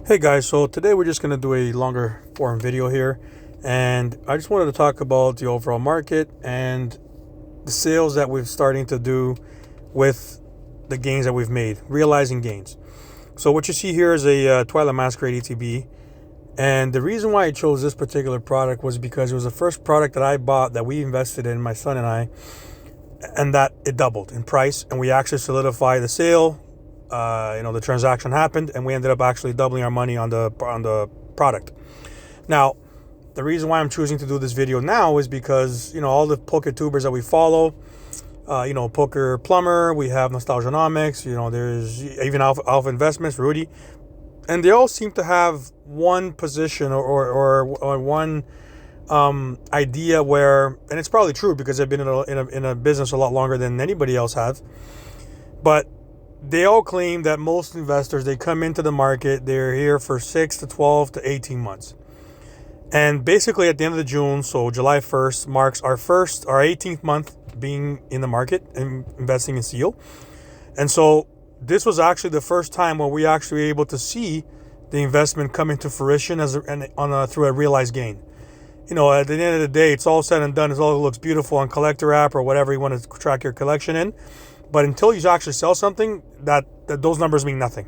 Hey guys, so today we're just going to do a longer form video here, and I just wanted to talk about the overall market and the sales that we're starting to do with the gains that we've made, realizing gains. So what you see here is a Twilight Masquerade ETB, and the reason why I chose this particular product was because it was the first product that I bought that we invested in, my son and I, and that it doubled in price, and we actually solidified the sale. The transaction happened, and we ended up actually doubling our money on the product. Now, the reason why I'm choosing to do this video now is because all the poker tubers that we follow, Poker Plumber, we have Nostalgianomics, there's even Alpha Investments, Rudy, and they all seem to have one position or one idea where, and it's probably true because they've been in a business a lot longer than anybody else have, but they all claim that most investors, they come into the market, they're here for 6 to 12 to 18 months. And basically at the end of June, so July 1st, marks our 18th month being in the market and investing in SEAL. And so this was actually the first time where we actually were able to see the investment come into fruition through a realized gain. At the end of the day, it's all said and done. It all looks beautiful on collectr app or whatever you want to track your collection in. But until you actually sell something, that those numbers mean nothing.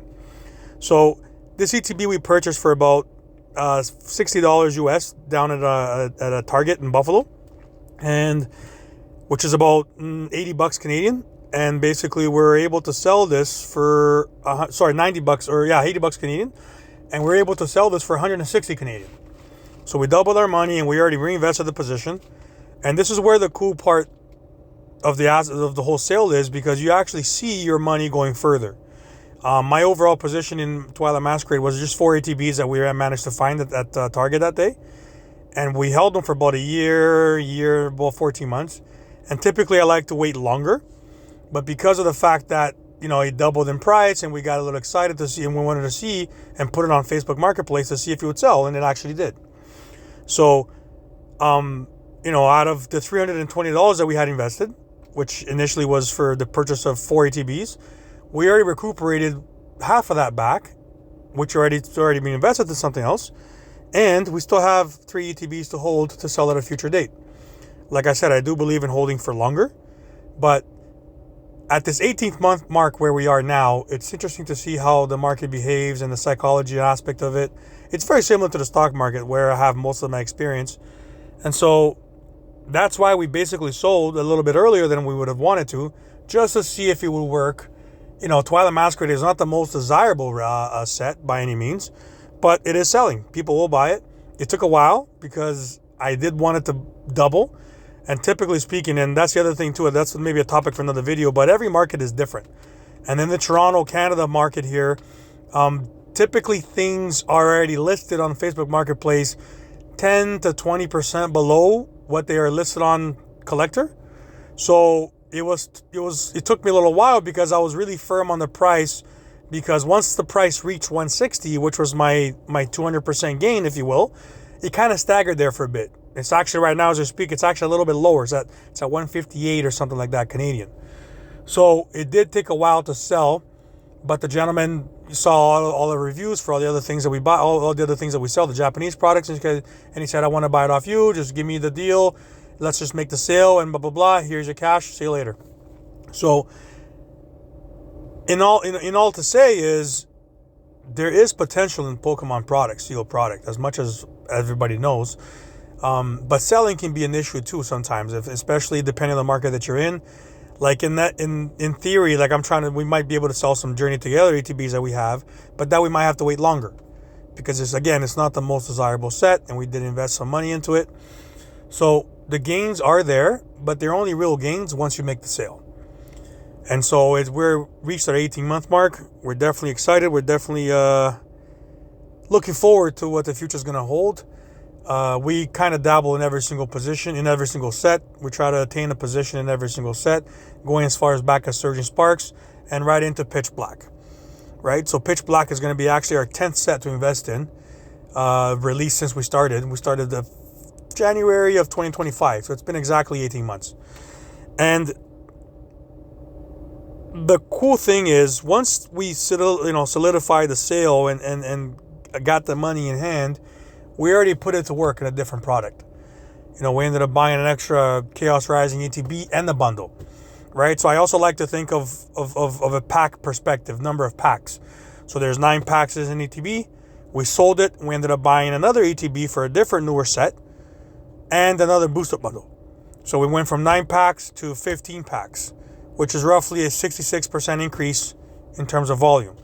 So this ETB we purchased for about $60 US down at a Target in Buffalo, and which is about 80 bucks Canadian. And basically we're able to sell this for 90 bucks, or 80 bucks Canadian, and we're able to sell this for 160 Canadian. So we doubled our money and we already reinvested the position. And this is where the cool part of the whole sale is, because you actually see your money going further. My overall position in Twilight Masquerade was just 4 ATBs that we managed to find at Target that day, and we held them for about about 14 months. And typically I like to wait longer, but because of the fact that it doubled in price and we got a little excited to see, and we wanted to see and put it on Facebook Marketplace to see if it would sell, and it actually did. So out of the $320 that we had invested, which initially was for the purchase of 4 ATBs, we already recuperated half of that back, which it's already been invested in something else, and we still have 3 ETBs to hold to sell at a future date. Like I said, I do believe in holding for longer, but at this 18th month mark where we are now, it's interesting to see how the market behaves and the psychology aspect of it. It's very similar to the stock market, where I have most of my experience, and so that's why we basically sold a little bit earlier than we would have wanted to, just to see if it would work. Twilight Masquerade is not the most desirable set by any means, but it is selling. People will buy it. It took a while because I did want it to double. And typically speaking, and that's the other thing too, that's maybe a topic for another video, but every market is different. And in the Toronto, Canada market here, typically things are already listed on Facebook Marketplace 10 to 20% below what they are listed on collectr. So it took me a little while because I was really firm on the price, because once the price reached 160, which was my 200% gain, if you will, it kind of staggered there for a bit. It's actually right now as I speak, it's actually a little bit lower. It's at 158 or something like that Canadian. So it did take a while to sell, but the gentleman saw all the reviews for all the other things that we buy, all the other things that we sell, the Japanese products, and he said, I want to buy it off you. Just give me the deal. Let's just make the sale and blah, blah, blah. Here's your cash. See you later. So in all to say is, there is potential in Pokemon products, SEAL product, as much as everybody knows. But selling can be an issue too sometimes, especially depending on the market that you're in. Like in theory, like we might be able to sell some Journey Together ATBs that we have, but that we might have to wait longer because it's not the most desirable set, and we did invest some money into it. So the gains are there, but they're only real gains once you make the sale. And so as we're reached our 18-month mark, we're definitely excited. We're definitely looking forward to what the future is going to hold. We kind of dabble in every single position, in every single set. We try to attain a position in every single set, going as far as back as Surging Sparks and right into Pitch Black, right? So Pitch Black is going to be actually our 10th set to invest in, released since we started. We started the January of 2025, so it's been exactly 18 months. And the cool thing is, once we solidify the sale and got the money in hand, we already put it to work in a different product. We ended up buying an extra Chaos Rising ETB and the bundle, right? So I also like to think of a pack perspective, number of packs. So there's 9 packs in ETB. We sold it. We ended up buying another ETB for a different newer set and another booster bundle. So we went from 9 packs to 15 packs, which is roughly a 66% increase in terms of volume.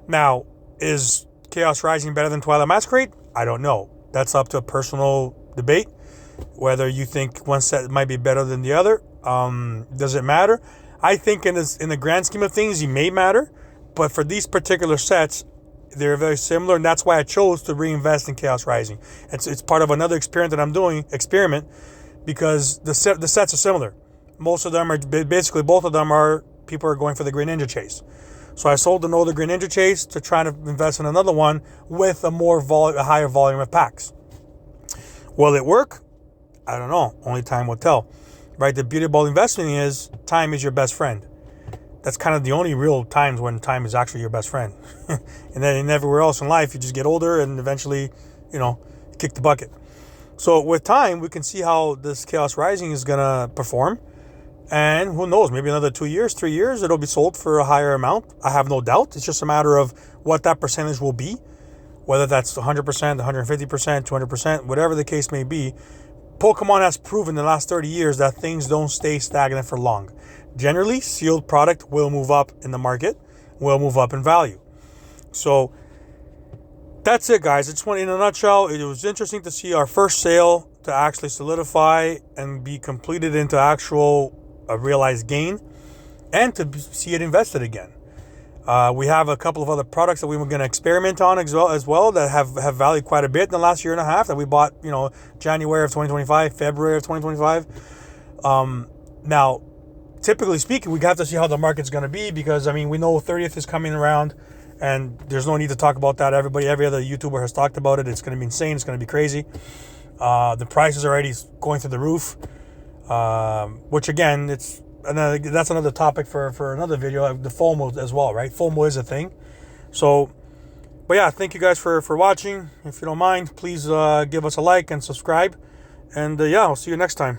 Now, is Chaos Rising better than Twilight Masquerade? I don't know. That's up to a personal debate. Whether you think one set might be better than the other, does it matter? I think in the grand scheme of things, it may matter. But for these particular sets, they're very similar, and that's why I chose to reinvest in Chaos Rising. It's part of another experiment that I'm doing, because the sets are similar. Most of them are, basically both of them are, people are going for the Green Ninja Chase. So I sold an older Green Ninja Chase to try to invest in another one with a higher volume of packs. Will it work? I don't know. Only time will tell. Right? The beauty about investing is time is your best friend. That's kind of the only real times when time is actually your best friend. And then everywhere else in life, you just get older and eventually, kick the bucket. So with time, we can see how this Chaos Rising is going to perform. And who knows, maybe another 2 years, 3 years, it'll be sold for a higher amount. I have no doubt. It's just a matter of what that percentage will be, whether that's 100%, 150%, 200%, whatever the case may be. Pokemon has proven in the last 30 years that things don't stay stagnant for long. Generally, sealed product will move up in the market, will move up in value. So that's it, guys. In a nutshell, it was interesting to see our first sale to actually solidify and be completed into actual realized gain, and to see it invested again. We have a couple of other products that we were going to experiment on as well that have valued quite a bit in the last year and a half that we bought, January of 2025, February of 2025. Now, typically speaking, we have to see how the market's going to be, because, we know 30th is coming around, and there's no need to talk about that. Every other YouTuber has talked about it. It's going to be insane. It's going to be crazy. The price is already going through the roof, which, again, that's another topic for another video, the FOMO as well, right? FOMO is a thing. So, but yeah, thank you guys for watching. If you don't mind, please give us a like and subscribe. And yeah, I'll see you next time.